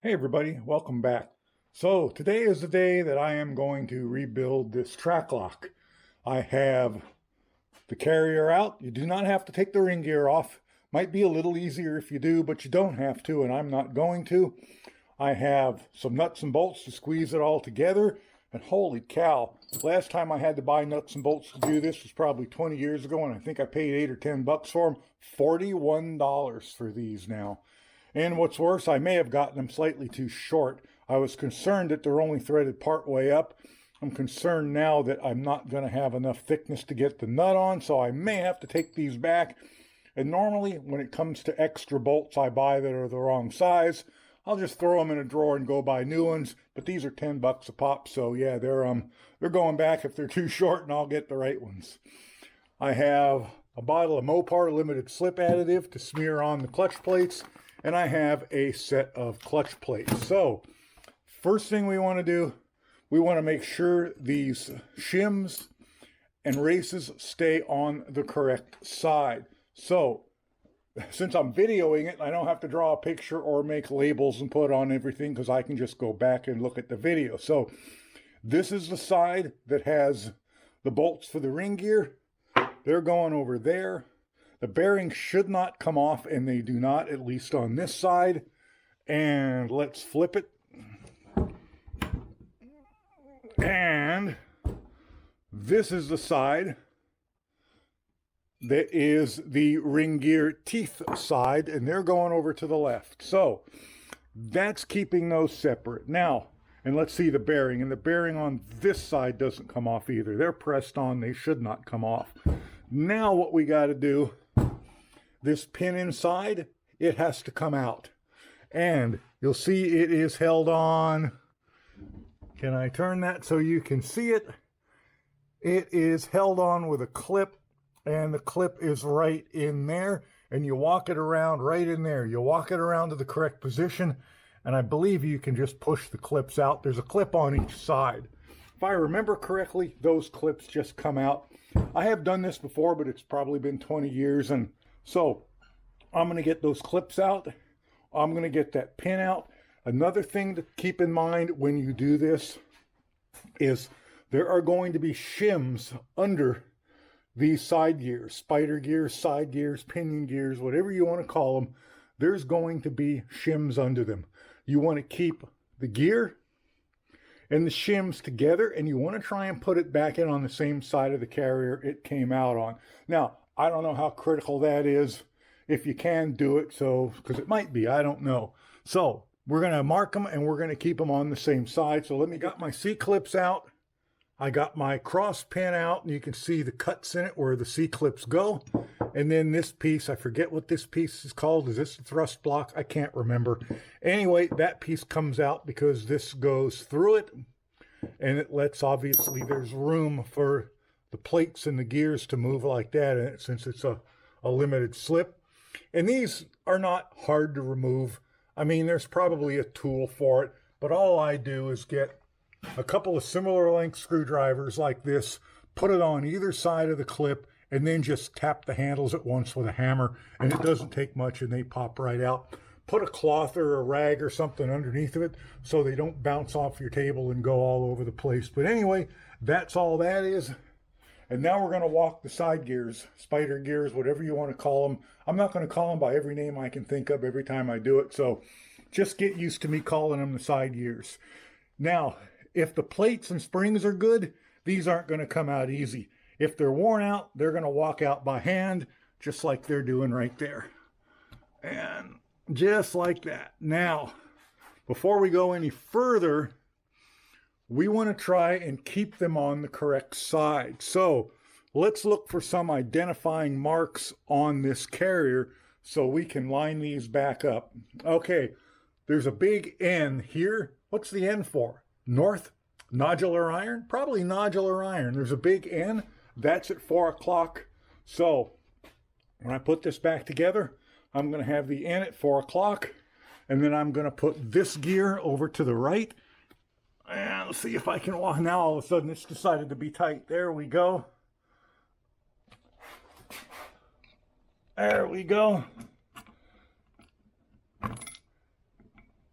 Hey everybody, welcome back. So today is the day that I am going to rebuild this track lock. I have the carrier out. You do not have to take the ring gear off. Might be a little easier if you do, but you don't have to, and I'm not going to. I have some nuts and bolts to squeeze it all together, and holy cow, last time I had to buy nuts and bolts to do this was probably 20 years ago, and I think I paid 8 or 10 bucks for them. $41 for these now. And what's worse, I may have gotten them slightly too short. I was concerned that they're only threaded part way up. I'm concerned now that I'm not going to have enough thickness to get the nut on, so I may have to take these back. And normally, when it comes to extra bolts I buy that are the wrong size, I'll just throw them in a drawer and go buy new ones. But these are 10 bucks a pop, so yeah, they're going back if they're too short, and I'll get the right ones. I have a bottle of Mopar limited slip additive to smear on the clutch plates. And I have a set of clutch plates. So first thing we want to do, we want to make sure these shims and races stay on the correct side. So since I'm videoing it, I don't have to draw a picture or make labels and put on everything because I can just go back and look at the video. So this is the side that has the bolts for the ring gear. They're going over there. The bearings should not come off, and they do not, at least on this side. And let's flip it. And this is the side that is the ring gear teeth side, and they're going over to the left. So that's keeping those separate. Now, and let's see the bearing. And the bearing on this side doesn't come off either. They're pressed on. They should not come off. Now what we got to do, this pin inside, it has to come out. And you'll see it is held on. Can I turn that so you can see it? It is held on with a clip, and the clip is right in there. And you walk it around right in there. You walk it around to the correct position, and I believe you can just push the clips out. There's a clip on each side. If I remember correctly, those clips just come out. I have done this before, but it's probably been 20 years, and so I'm going to get those clips out. I'm going to get that pin out. Another thing to keep in mind when you do this is there are going to be shims under these side gears, spider gears, side gears, pinion gears, whatever you want to call them. There's going to be shims under them. You want to keep the gear and the shims together, and you want to try and put it back in on the same side of the carrier it came out on. Now, I don't know how critical that is. If you can do it, so because it might be, I don't know. So we're going to mark them and we're going to keep them on the same side. So let me got my C-clips out. I got my cross pin out, and you can see the cuts in it where the C-clips go. And then this piece, I forget what this piece is called. Is this a thrust block? I can't remember. Anyway, that piece comes out because this goes through it, and it lets, obviously, there's room for the plates and the gears to move like that in it, since it's a limited slip. And these are not hard to remove. I mean, there's probably a tool for it, but all I do is get a couple of similar length screwdrivers like this, put it on either side of the clip, and then just tap the handles at once with a hammer, and it doesn't take much, and they pop right out. Put a cloth or a rag or something underneath of it so they don't bounce off your table and go all over the place. But anyway, that's all that is. And now we're going to walk the side gears, spider gears, whatever you want to call them. I'm not going to call them by every name I can think of every time I do it, so just get used to me calling them the side gears. Now, if the plates and springs are good, these aren't going to come out easy. If they're worn out, they're going to walk out by hand, just like they're doing right there. And just like that. Now, before we go any further, we want to try and keep them on the correct side. So let's look for some identifying marks on this carrier so we can line these back up. Okay, there's a big N here. What's the N for? North? Nodular iron? Probably nodular iron. There's a big N. That's at 4 o'clock. So when I put this back together, I'm going to have the N at 4 o'clock. And then I'm going to put this gear over to the right. And let's see if I can walk. Now all of a sudden it's decided to be tight. There we go. There we go.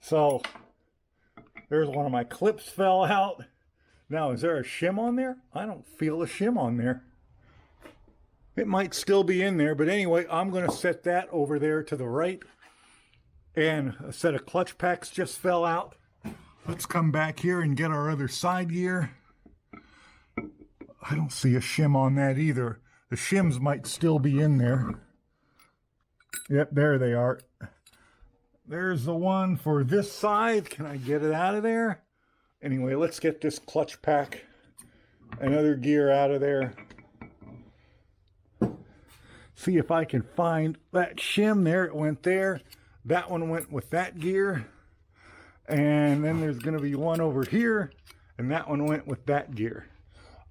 So there's one of my clips fell out. Now, is there a shim on there? I don't feel a shim on there. It might still be in there, but anyway, I'm going to set that over there to the right. And a set of clutch packs just fell out. Let's come back here and get our other side gear. I don't see a shim on that either. The shims might still be in there. Yep, there they are. There's the one for this side. Can I get it out of there? Anyway, let's get this clutch pack and other gear out of there. See if I can find that shim. There, it went there. That one went with that gear. And then there's going to be one over here, and that one went with that gear.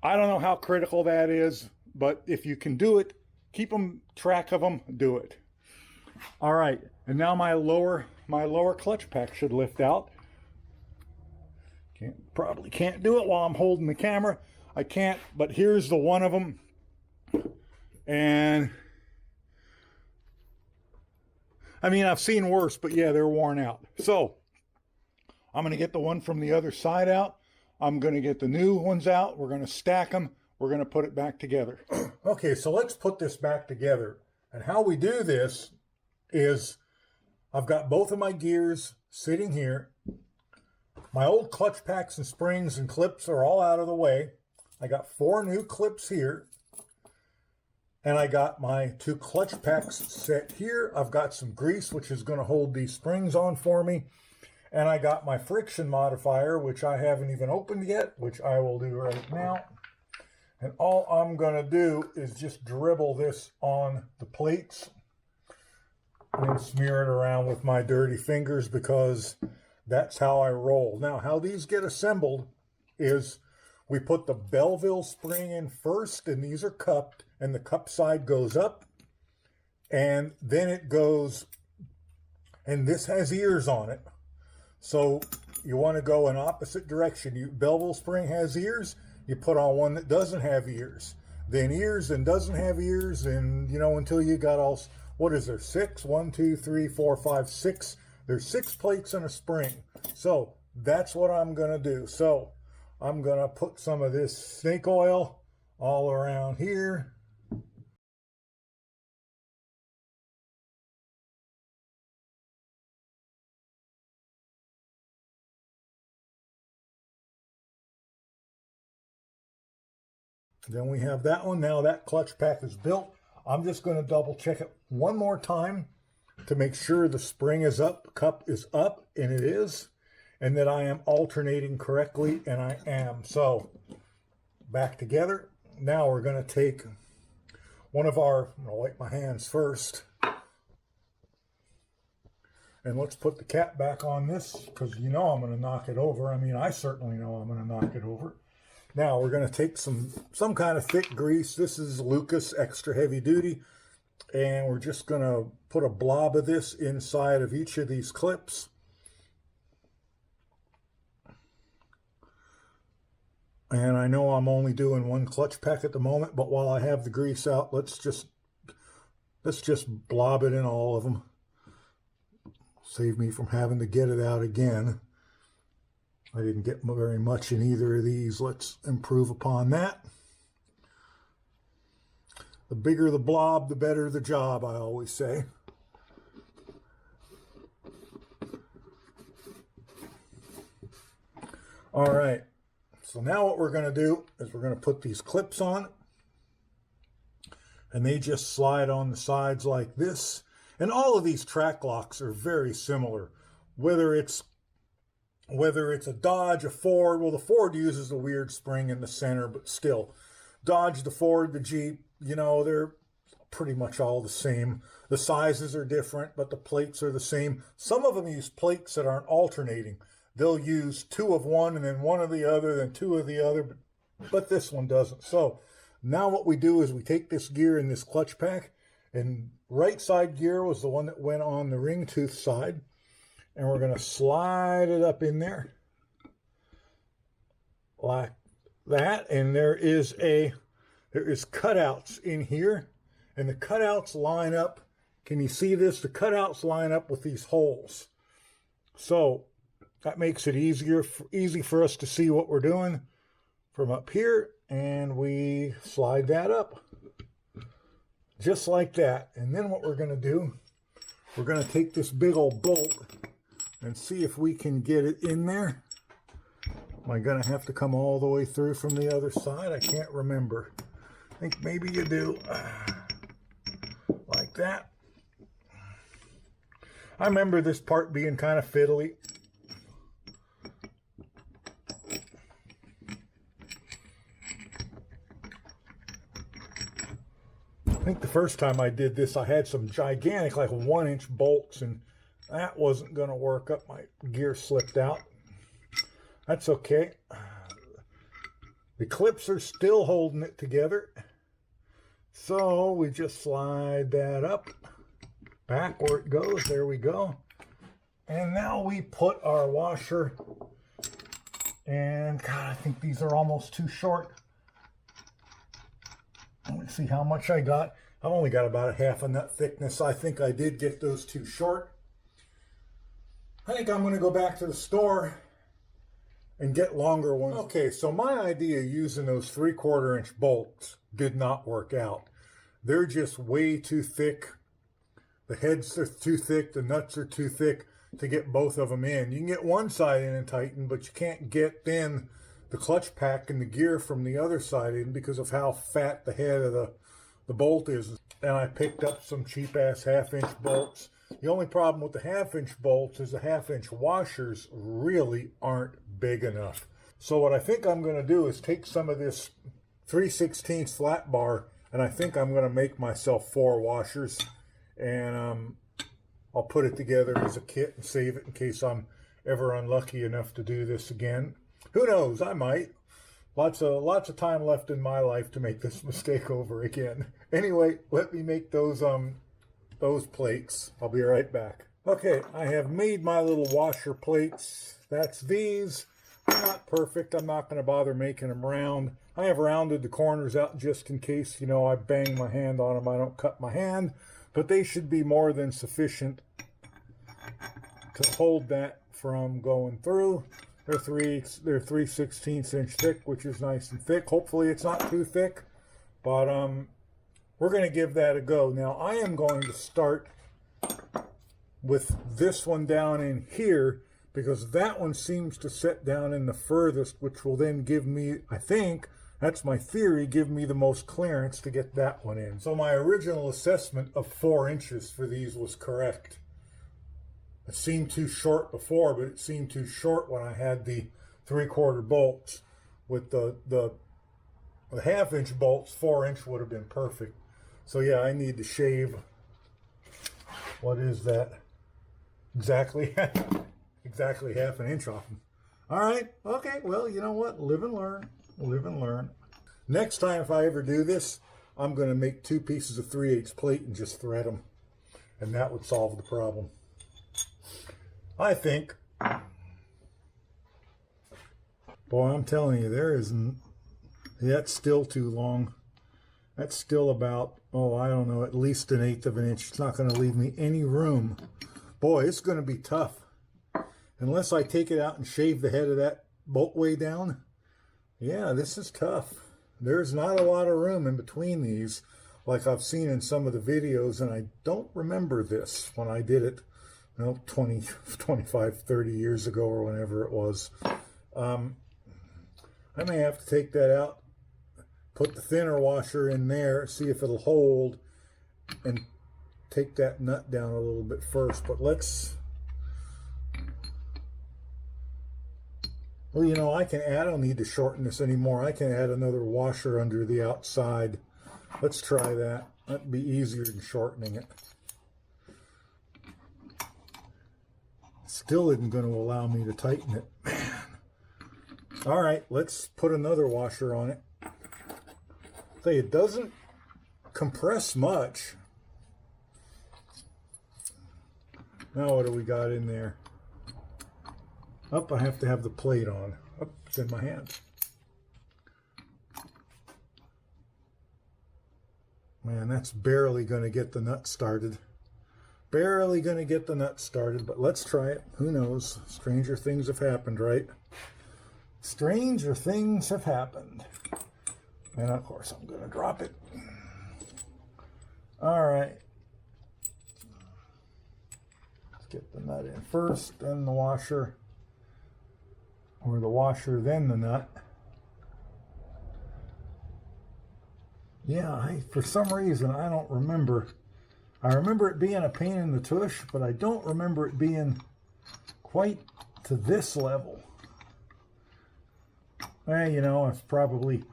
I don't know how critical that is, but if you can do it, keep track of them, do it. All right, and now my lower clutch pack should lift out. Probably can't do it while I'm holding the camera. I can't, but here's the one of them. And I mean, I've seen worse, but yeah, they're worn out. So I'm going to get the one from the other side out. I'm going to get the new ones out. We're going to stack them. We're going to put it back together. Okay, so let's put this back together. And how we do this is I've got both of my gears sitting here. My old clutch packs and springs and clips are all out of the way. I got 4 new clips here. And I got my 2 clutch packs set here. I've got some grease, which is going to hold these springs on for me. And I got my friction modifier, which I haven't even opened yet, which I will do right now. And all I'm going to do is just dribble this on the plates and smear it around with my dirty fingers, because that's how I roll. Now, how these get assembled is we put the Belleville spring in first, and these are cupped, and the cup side goes up, and then it goes, and this has ears on it. So you want to go in opposite direction. Belleville spring has ears, you put on one that doesn't have ears. Then ears and doesn't have ears, and you know, until you got all, what is there, 6? 1, 2, 3, 4, 5, 6. There's 6 plates and a spring. So that's what I'm going to do. So I'm going to put some of this snake oil all around here. Then we have that one. Now that clutch pack is built. I'm just going to double check it one more time to make sure the spring is up, cup is up, and it is, and that I am alternating correctly, and I am. So back together. Now we're going to take one of our, I'm going to wipe my hands first. And let's put the cap back on this, because you know I'm going to knock it over. I mean, I certainly know I'm going to knock it over. Now we're going to take some kind of thick grease. This is Lucas Extra Heavy Duty. And we're just going to put a blob of this inside of each of these clips. And I know I'm only doing 1 clutch pack at the moment, but while I have the grease out, let's just blob it in all of them. Save me from having to get it out again. I didn't get very much in either of these. Let's improve upon that. The bigger the blob, the better the job, I always say. All right. So now what we're going to do is we're going to put these clips on. And they just slide on the sides like this. And all of these Trac locks are very similar. Whether it's a Dodge, a Ford, well, the Ford uses a weird spring in the center, but still. Dodge, the Ford, the Jeep, you know, they're pretty much all the same. The sizes are different, but the plates are the same. Some of them use plates that aren't alternating. They'll use 2 of one and then 1 of the other, then 2 of the other, but this one doesn't. So now what we do is we take this gear in this clutch pack, and right side gear was the one that went on the ring tooth side. And we're going to slide it up in there like that. And there is cutouts in here, and the cutouts line up. Can you see this? The cutouts line up with these holes. So That makes it easy for us to see what we're doing from up here, and we slide that up just like that. And then what we're going to do, we're going to take this big old bolt and see if we can get it in there. Am I going to have to come all the way through from the other side? I can't remember. I think maybe you do. Like that. I remember this part being kind of fiddly. I think the first time I did this, I had some gigantic, like 1-inch bolts, and that wasn't going to work up. My gear slipped out. That's okay. The clips are still holding it together. So we just slide that up, back where it goes. There we go. And now we put our washer, and God, I think these are almost too short. Let me see how much I got. I've only got about a half a nut thickness. I think I did get those too short. I think I'm going to go back to the store and get longer ones. Okay, so my idea using those 3/4 inch bolts did not work out. They're just way too thick. The heads are too thick, the nuts are too thick to get both of them in. You can get one side in and tighten, but you can't get then the clutch pack and the gear from the other side in because of how fat the head of the bolt is. And I picked up some cheap ass 1/2-inch bolts. The only problem with the 1/2-inch bolts is the 1/2-inch washers really aren't big enough. So what I think I'm going to do is take some of this 3/16 flat bar, and I think I'm going to make myself 4 washers, and I'll put it together as a kit and save it in case I'm ever unlucky enough to do this again. Who knows? I might. Lots of time left in my life to make this mistake over again. Anyway, let me make those plates. I'll be right back. Okay, I have made my little washer plates. That's these. They're not perfect. I'm not going to bother making them round. I have rounded the corners out just in case, I bang my hand on them. I don't cut my hand, but they should be more than sufficient to hold that from going through. They're 3/16 inch thick, which is nice and thick. Hopefully it's not too thick, but we're going to give that a go. Now I am going to start with this one down in here because that one seems to set down in the furthest, which will then give me, I think, that's my theory, give me the most clearance to get that one in. So my original assessment of 4 inches for these was correct. It seemed too short before, but it seemed too short when I had the 3/4 bolts. With the 1/2-inch bolts, 4-inch would have been perfect. So yeah, I need to shave, what is that? Exactly 1/2 inch off them. All right, okay, well, you know what? Live and learn, live and learn. Next time, if I ever do this, I'm going to make 2 pieces of 3/8 plate and just thread them. And that would solve the problem, I think. Boy, I'm telling you, that's still too long. That's still about, I don't know, at least 1/8 of an inch. It's not going to leave me any room. Boy, it's going to be tough. Unless I take it out and shave the head of that bolt way down. Yeah, this is tough. There's not a lot of room in between these, like I've seen in some of the videos, and I don't remember this when I did it. 20, 25, 30 years ago or whenever it was. I may have to take that out, put the thinner washer in there, see if it'll hold, and take that nut down a little bit first. But let's, well, I don't need to shorten this anymore. I can add another washer under the outside. Let's try that. That'd be easier than shortening it. Still isn't going to allow me to tighten it. Man. All right, let's put another washer on it. See, it doesn't compress much. Now what do we got in there? I have to have the plate on. It's in my hand. Man, that's barely going to get the nut started. Barely going to get the nut started, but let's try it. Who knows? Stranger things have happened, right? Stranger things have happened. And of course, I'm going to drop it. All right. Let's get the nut in first, then the washer. Or the washer, then the nut. Yeah, for some reason, I don't remember. I remember it being a pain in the tush, but I don't remember it being quite to this level. Well, you know, I've probably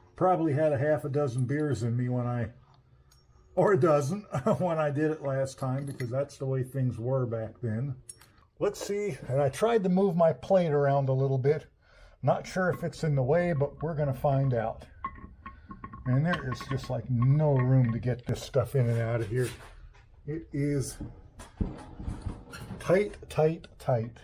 had a half a dozen beers in me when I, or a dozen, when I did it last time, because that's the way things were back then. Let's see, and I tried to move my plate around a little bit. Not sure if it's in the way, but we're going to find out. And there is just like no room to get this stuff in and out of here. It is tight, tight, tight.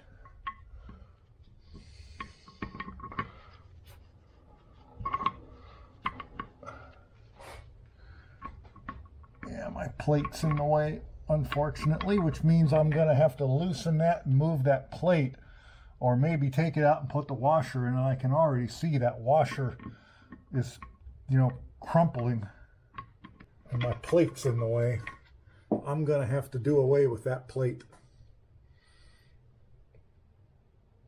Yeah, my plate's in the way, unfortunately, which means I'm going to have to loosen that and move that plate, or maybe take it out and put the washer in, and I can already see that washer is, you know, crumpling, and my plate's in the way. I'm going to have to do away with that plate.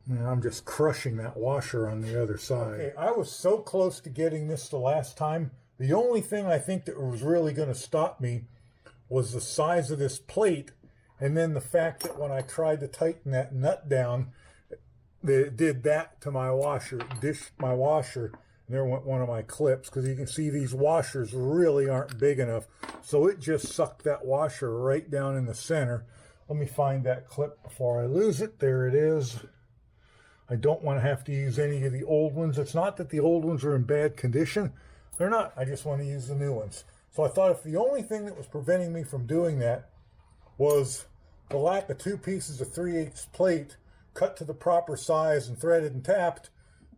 And I'm just crushing that washer on the other side. Okay, I was so close to getting this the last time. The only thing I think that was really going to stop me was the size of this plate, and then the fact that when I tried to tighten that nut down, it did that to my washer, dished my washer. And there went one of my clips, because you can see these washers really aren't big enough. So it just sucked that washer right down in the center. Let me find that clip before I lose it. There it is. I don't want to have to use any of the old ones. It's not that the old ones are in bad condition. They're not. I just want to use the new ones. So I thought if the only thing that was preventing me from doing that was the lack of 2 pieces of 3/8 plate cut to the proper size and threaded and tapped,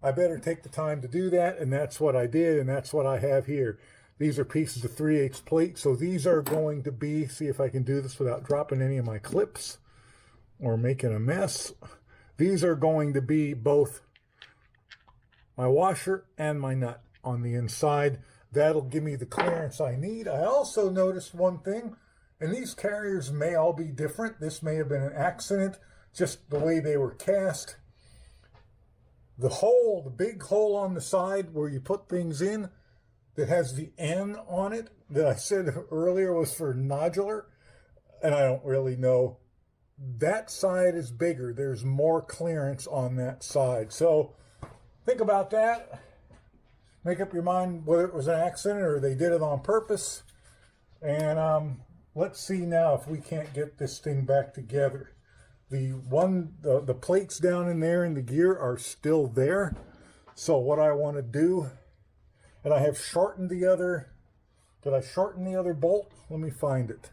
I better take the time to do that, and that's what I did, and that's what I have here. These are pieces of 3/8 plate, so these are going to be, see if I can do this without dropping any of my clips or making a mess. These are going to be both my washer and my nut on the inside. That'll give me the clearance I need. I also noticed one thing, and these carriers may all be different. This may have been an accident, just the way they were cast. The hole, the big hole on the side where you put things in that has the N on it that I said earlier was for nodular, and I don't really know. That side is bigger. There's more clearance on that side. So think about that. Make up your mind whether it was an accident or they did it on purpose. And let's see now if we can't get this thing back together. The plates down in there in the gear are still there. So what I want to do, and I have shortened the other, did I shorten the other bolt? Let me find it.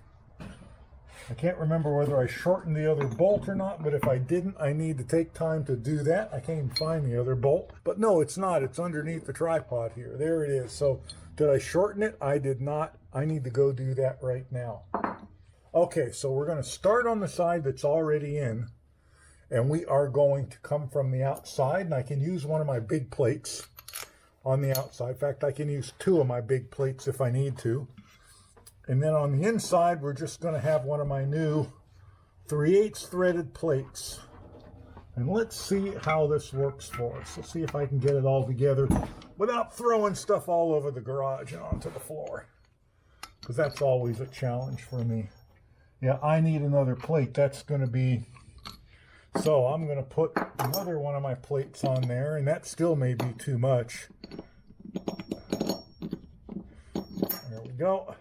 I can't remember whether I shortened the other bolt or not, but if I didn't, I need to take time to do that. I can't even find the other bolt. But no, it's not. It's underneath the tripod here. There it is. So did I shorten it? I did not. I need to go do that right now. Okay, so we're going to start on the side that's already in, and we are going to come from the outside, and I can use one of my big plates on the outside. In fact, I can use 2 of my big plates if I need to. And then on the inside, we're just going to have one of my new 3/8 threaded plates. And let's see how this works for us. Let's see if I can get it all together without throwing stuff all over the garage and onto the floor, because that's always a challenge for me. Yeah, I need another plate. That's going to be... So I'm going to put another one of my plates on there, and that still may be too much. There we go.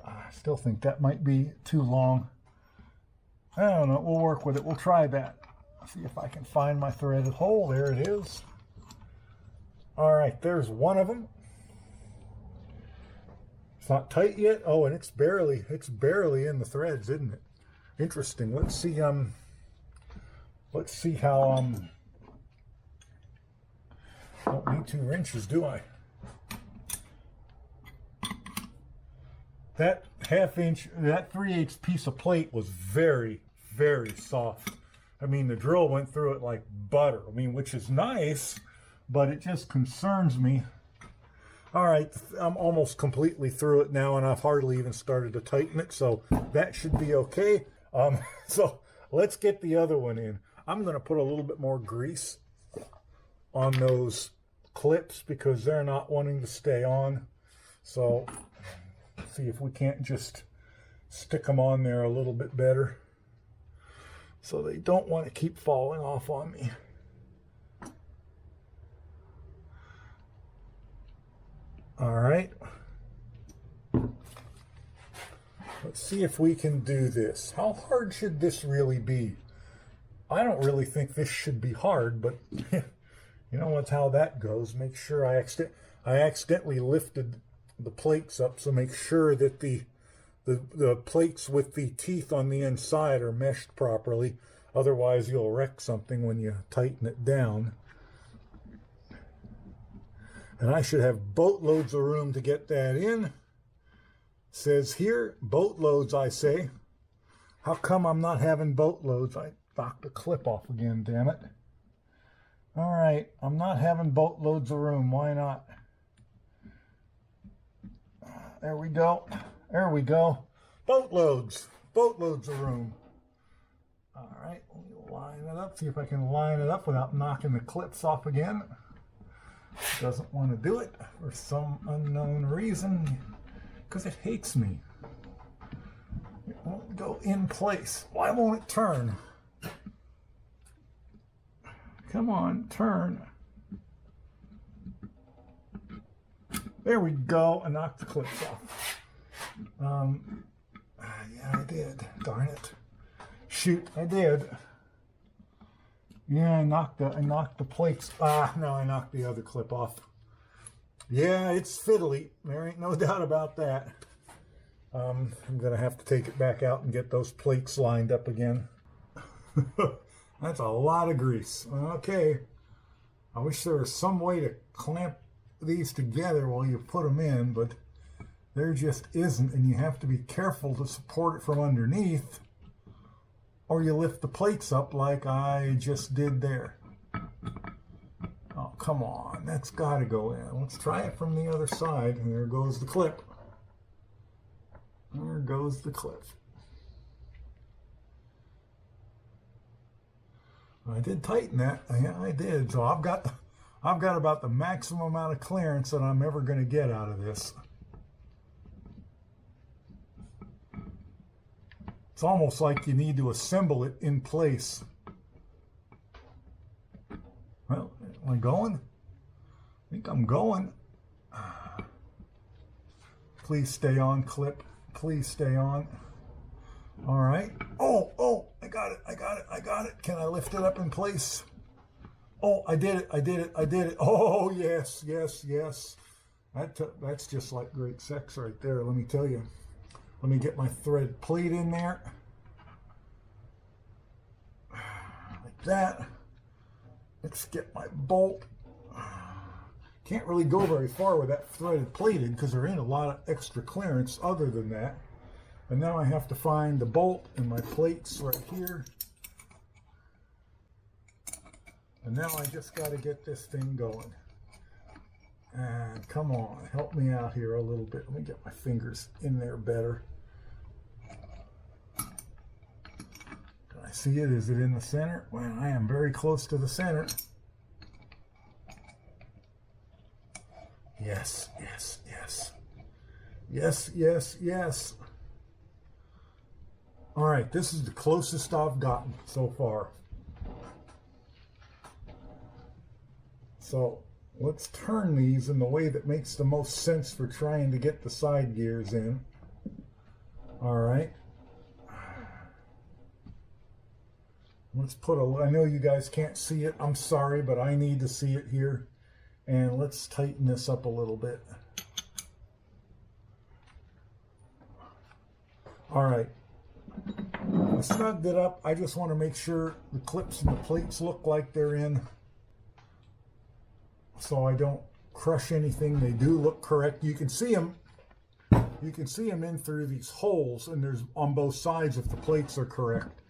I still think that might be too long. I don't know. We'll work with it. We'll try that. See if I can find my threaded hole. There it is. All right, there's one of them. It's not tight yet. Oh, and it's barely in the threads, isn't it? Interesting. Let's see how don't need 2 wrenches, do I? that that 3/8 piece of plate was very, very soft. I mean, the drill went through it like butter. I mean, which is nice, but it just concerns me. All right, I'm almost completely through it now, and I've hardly even started to tighten it, so that should be okay. So let's get the other one in. I'm going to put a little bit more grease on those clips because they're not wanting to stay on. So see if we can't just stick them on there a little bit better so they don't want to keep falling off on me. All right. Let's see if we can do this. How hard should this really be? I don't really think this should be hard, but you know that's how that goes. Make sure I accidentally lifted the plates up, so make sure that the plates with the teeth on the inside are meshed properly. Otherwise, you'll wreck something when you tighten it down. And I should have boatloads of room to get that in. Says here, boatloads, I say. How come I'm not having boatloads? I knocked the clip off again, damn it. All right, I'm not having boatloads of room. Why not? There we go. There we go. Boatloads. Boatloads of room. All right, let me line it up. See if I can line it up without knocking the clips off again. Doesn't want to do it for some unknown reason because it hates me. It won't go in place. Why won't it turn? Come on, turn. There we go. I knocked the clips off. Yeah, I did. Darn it. Shoot, I did. Yeah, I knocked the plates. No, I knocked the other clip off. Yeah, it's fiddly. There ain't no doubt about that. I'm gonna have to take it back out and get those plates lined up again. That's a lot of grease. Okay. I wish there was some way to clamp these together while you put them in, but there just isn't, and you have to be careful to support it from underneath, or you lift the plates up like I just did there. Oh, come on. That's got to go in. Let's try it from the other side, and there goes the clip. There goes the clip. I did tighten that. Yeah, I did. So I've got about the maximum amount of clearance that I'm ever going to get out of this. It's almost like you need to assemble it in place. Well, am I going? I think I'm going. Please stay on, clip. Please stay on. All right. Oh, I got it. Can I lift it up in place? Oh, I did it. Oh, yes. That's just like great sex right there, let me tell you. Let me get my thread plate in there. Like that. Let's get my bolt. Can't really go very far with that threaded plated because there ain't a lot of extra clearance other than that. And now I have to find the bolt and my plates right here. And now I just got to get this thing going. And come on, help me out here a little bit. Let me get my fingers in there better. Can I see it? Is it in the center? Well, I am very close to the center. Yes. All right, this is the closest I've gotten so far. So let's turn these in the way that makes the most sense for trying to get the side gears in. All right. Let's put I know you guys can't see it. I'm sorry, but I need to see it here. And let's tighten this up a little bit. All right. I snugged it up. I just want to make sure the clips and the plates look like they're in, so I don't crush anything. They do look correct. You can see them. you can see them in through these holes, and there's on both sides if the plates are correct.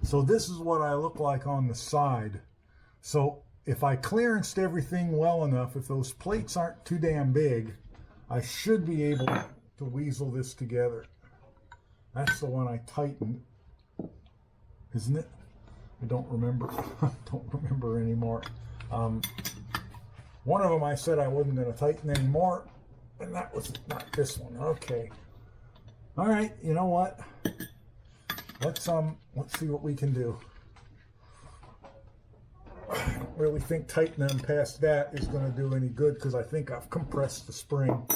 So this is what I look like on the side. So if I clearanced everything well enough, if those plates aren't too damn big, I should be able to weasel this together. That's the one I tightened, isn't it? I don't remember. I don't remember anymore. One of them I said I wasn't going to tighten anymore, and that was not this one. Okay. All right. You know what? Let's see what we can do. I don't really think tightening them past that is going to do any good because I think I've compressed the spring.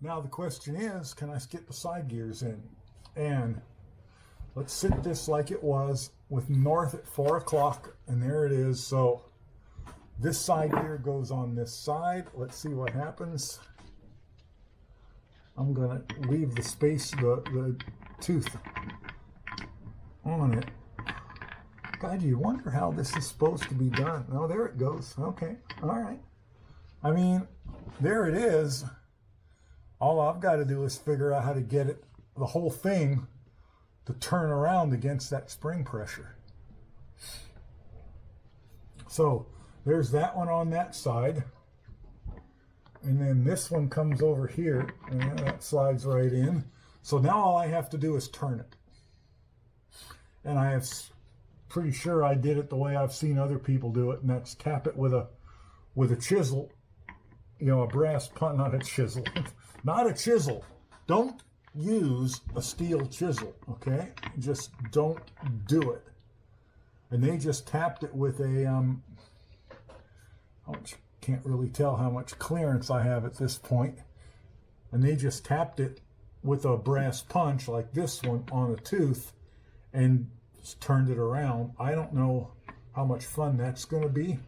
Now the question is, can I get the side gears in? And let's sit this like it was with north at 4 o'clock, and there it is. So this side gear goes on this side. Let's see what happens. I'm going to leave the space, the tooth on it. God, you wonder how this is supposed to be done. Oh, there it goes. Okay, all right. I mean, there it is. All I've got to do is figure out how to get it, the whole thing, to turn around against that spring pressure. So there's that one on that side. And then this one comes over here, and that slides right in. So now all I have to do is turn it. And I have pretty sure I did it the way I've seen other people do it, and that's tap it with a chisel, you know, a brass punch, not a chisel, not a chisel. Don't use a steel chisel, okay? Just don't do it. And they just tapped it with a, can't really tell how much clearance I have at this point. And they just tapped it with a brass punch like this one on a tooth and just turned it around. I don't know how much fun that's going to be.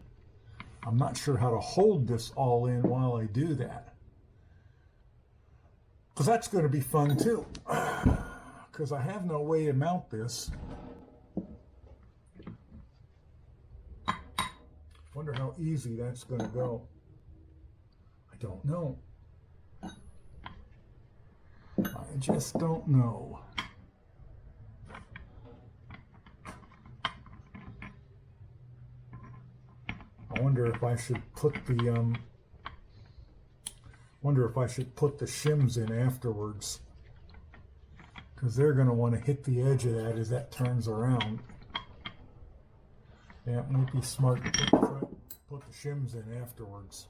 I'm not sure how to hold this all in while I do that, because that's going to be fun too, because I have no way to mount this. Wonder how easy that's going to go. I don't know. I just don't know. I wonder if I should put the shims in afterwards, because they're going to want to hit the edge of that as that turns around. Yeah, it might be smart to put the shims in afterwards.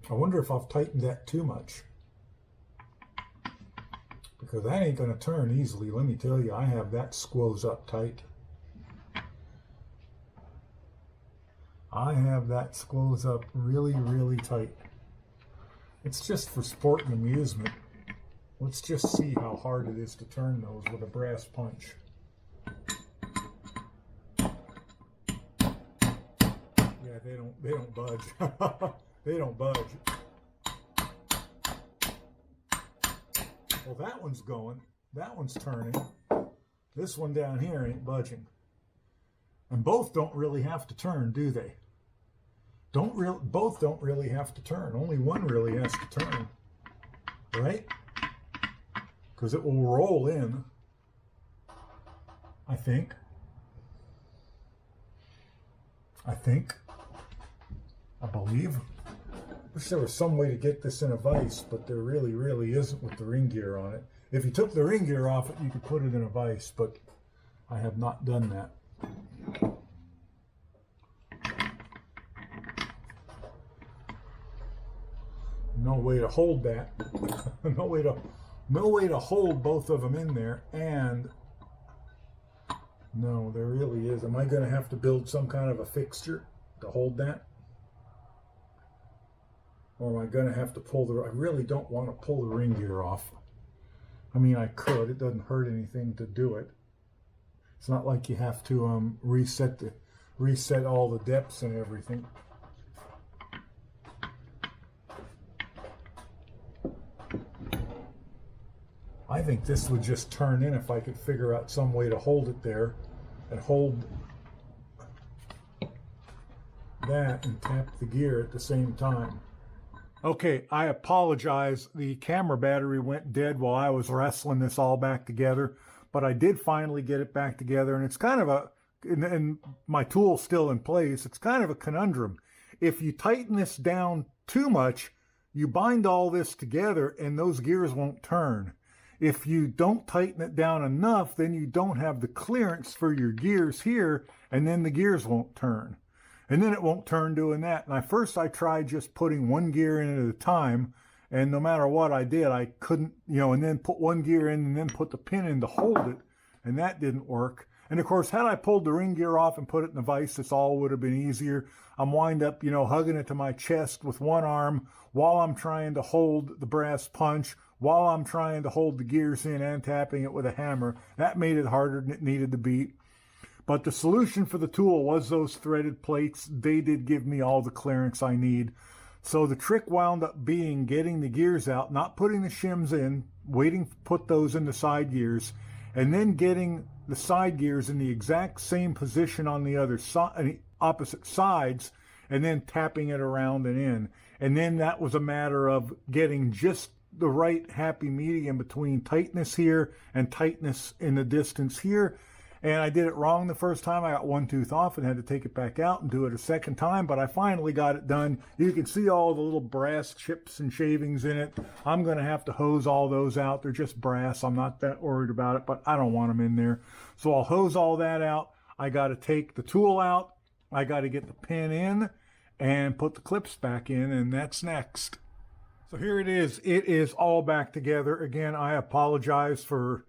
I wonder if I've tightened that too much, because that ain't going to turn easily. Let me tell you, I have that squoze up tight. I have that squoze up really, really tight. It's just for sport and amusement. Let's just see how hard it is to turn those with a brass punch. Yeah, they don't budge. They don't budge. Well, that one's going. That one's turning. This one down here ain't budging. And both don't really have to turn, do they? Both don't really have to turn. Only one really has to turn, right? Because it will roll in, I think. I believe. Wish there was some way to get this in a vise, but there really, really isn't with the ring gear on it. If you took the ring gear off it, you could put it in a vise, but I have not done that. No way to hold that. no way to hold both of them in there. And no, there really is. Am I going to have to build some kind of a fixture to hold that? Or am I going to have to pull I really don't want to pull the ring gear off. I mean, I could. It doesn't hurt anything to do it. It's not like you have to reset all the depths and everything. I think this would just turn in if I could figure out some way to hold it there and hold that and tap the gear at the same time. Okay, I apologize. The camera battery went dead while I was wrestling this all back together, but I did finally get it back together, and it's kind of a, and my tool's still in place, it's kind of a conundrum. If you tighten this down too much, you bind all this together and those gears won't turn. If you don't tighten it down enough, then you don't have the clearance for your gears here, and then the gears won't turn. And then it won't turn doing that. And first I tried just putting one gear in at a time, and no matter what I did, I couldn't, and then put one gear in and then put the pin in to hold it, and that didn't work. And of course, had I pulled the ring gear off and put it in the vise, this all would have been easier. I'm wind up, hugging it to my chest with one arm while I'm trying to hold the brass punch, while I'm trying to hold the gears in and tapping it with a hammer. That made it harder than it needed to be. But the solution for the tool was those threaded plates. They did give me all the clearance I need. So the trick wound up being getting the gears out, not putting the shims in, waiting to put those in the side gears, and then getting the side gears in the exact same position on the other side, opposite sides, and then tapping it around and in. And then that was a matter of getting just the right happy medium between tightness here and tightness in the distance here. And I did it wrong the first time. I got one tooth off and had to take it back out and do it a second time, but I finally got it done. You can see all the little brass chips and shavings in it. I'm going to have to hose all those out. They're just brass. I'm not that worried about it, but I don't want them in there. So I'll hose all that out. I got to take the tool out. I got to get the pin in and put the clips back in, and that's next. So here it is. It is all back together. Again, I apologize for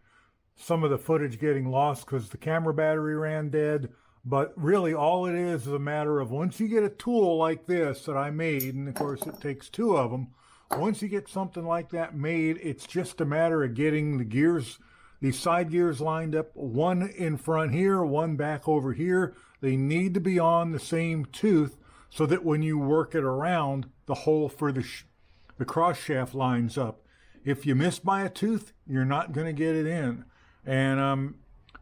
some of the footage getting lost because the camera battery ran dead, but really all it is a matter of once you get a tool like this that I made, and of course it takes two of them, once you get something like that made, it's just a matter of getting the gears, these side gears lined up, one in front here, one back over here. They need to be on the same tooth so that when you work it around, the hole for the cross shaft lines up. If you miss by a tooth, you're not going to get it in. And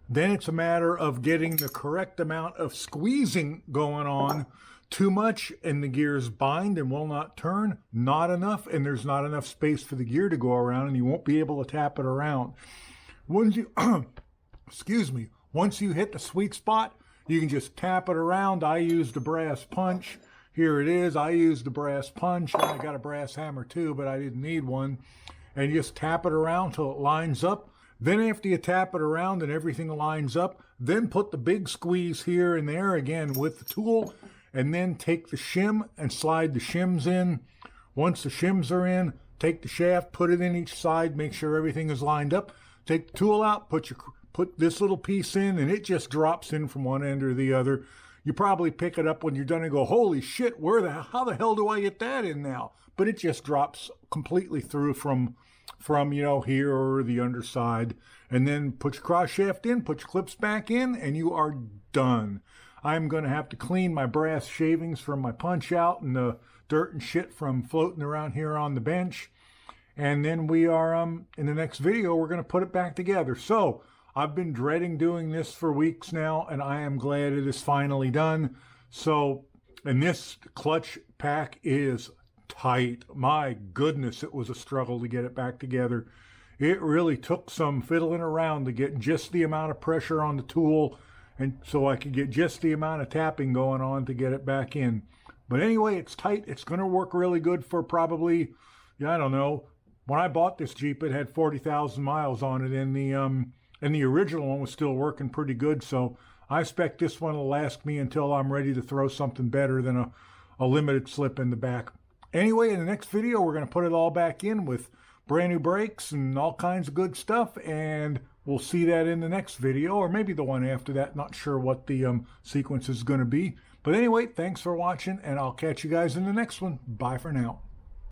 then it's a matter of getting the correct amount of squeezing going on. Too much and the gears bind and will not turn. Not enough and there's not enough space for the gear to go around and you won't be able to tap it around. Once you, once you hit the sweet spot, you can just tap it around. I used a brass punch. Here it is. I used the brass punch. I got a brass hammer too, but I didn't need one. And you just tap it around till it lines up. Then after you tap it around and everything lines up, then put the big squeeze here and there again with the tool, and then take the shim and slide the shims in. Once the shims are in, take the shaft, put it in each side, make sure everything is lined up. Take the tool out, put this little piece in, and it just drops in from one end or the other. You probably pick it up when you're done and go, holy shit, how the hell do I get that in now? But it just drops completely through from here or the underside, and then put your cross shaft in, put your clips back in, and you are done. I'm going to have to clean my brass shavings from my punch out and the dirt and shit from floating around here on the bench. And then we are, in the next video, we're going to put it back together. So I've been dreading doing this for weeks now, and I am glad it is finally done. So, and this clutch pack is tight. My goodness, it was a struggle to get it back together. It really took some fiddling around to get just the amount of pressure on the tool, and so I could get just the amount of tapping going on to get it back in. But anyway, it's tight. It's going to work really good for probably, I don't know. When I bought this Jeep, it had 40,000 miles on it, and the original one was still working pretty good. So I expect this one will last me until I'm ready to throw something better than a limited slip in the back. Anyway, in the next video, we're going to put it all back in with brand new brakes and all kinds of good stuff, and we'll see that in the next video, or maybe the one after that. Not sure what the sequence is going to be. But anyway, thanks for watching, and I'll catch you guys in the next one. Bye for now.